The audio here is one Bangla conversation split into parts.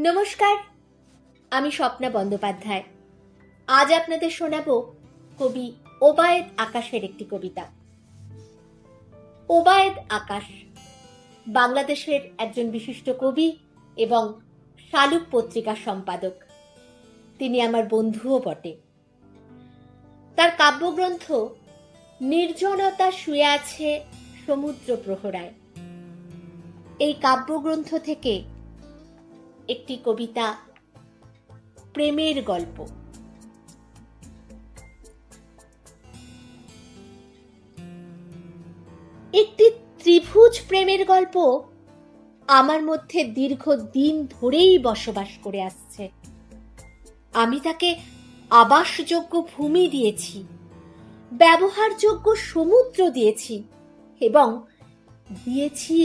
নমস্কার, আমি স্বপ্না বন্দ্যোপাধ্যায়। আজ আপনাদের শোনাবো কবি ওবায়েদ আকাশের একটি কবিতা। ওবায়েদ আকাশ বাংলাদেশের একজন বিশিষ্ট কবি এবং শালুক পত্রিকার সম্পাদক। তিনি আমার বন্ধুও বটে। তার কাব্যগ্রন্থ নির্জনতা শুয়ে আছে সমুদ্র প্রহরায়, এই কাব্যগ্রন্থ থেকে একটি কবিতা, প্রেমের গল্প। একটি ত্রিভুজ প্রেমের গল্প আমার মধ্যে দীর্ঘদিন ধরেই বসবাস করে আসছে। আমি তাকে আবাসযোগ্য ভূমি দিয়েছি, ব্যবহারযোগ্য সমুদ্র দিয়েছি এবং দিয়েছি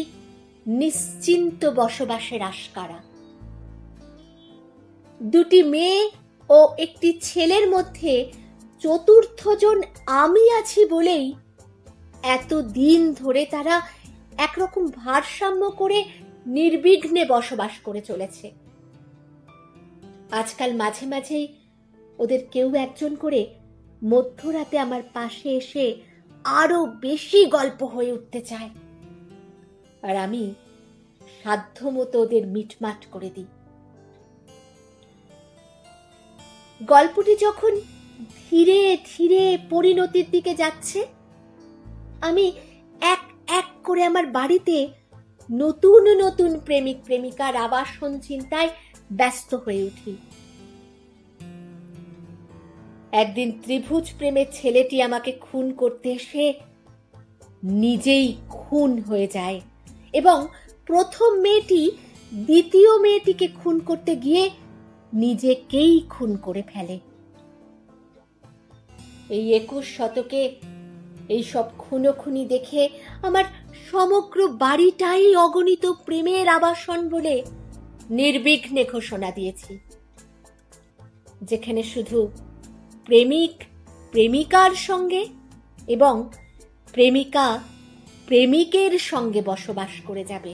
নিশ্চিন্ত বসবাসের আশকারা। দুটি মেয়ে ও একটি ছেলের মধ্যে চতুর্থ জন আমি আছি বলেই এতদিন ধরে তারা একরকম ভারসাম্য করে নির্বিঘ্নে বসবাস করে চলেছে। আজকাল মাঝে মাঝেই ওদের কেউ একজন করে মধ্যরাতে আমার পাশে এসে আরো বেশি গল্প হয়ে উঠতে চায়, আর আমি সাধ্যমতো ওদের মিটমাট করে দিই। গল্পটি যখন ধীরে ধীরে পরিণতির দিকে যাচ্ছে, আমি এক এক করে আমার বাড়িতে নতুন নতুন প্রেমিক প্রেমিকার আবাসন চিন্তায় ব্যস্ত হয়ে উঠি। একদিন ত্রিভুজ প্রেমের ছেলেটি আমাকে খুন করতে এসে নিজেই খুন হয়ে যায় এবং প্রথম মেয়েটি দ্বিতীয় মেয়েটিকে খুন করতে গিয়ে নিজেকেই খুন করে ফেলে। এই 21 শতকে এইসব খুনোখুনি দেখে আমার সমগ্র বাড়িটাই অগণিত প্রেমের আবাসন বলে নির্বিঘ্নে ঘোষণা দিয়েছি, যেখানে শুধু প্রেমিক প্রেমিকার সঙ্গে এবং প্রেমিকা প্রেমিকের সঙ্গে বসবাস করে যাবে।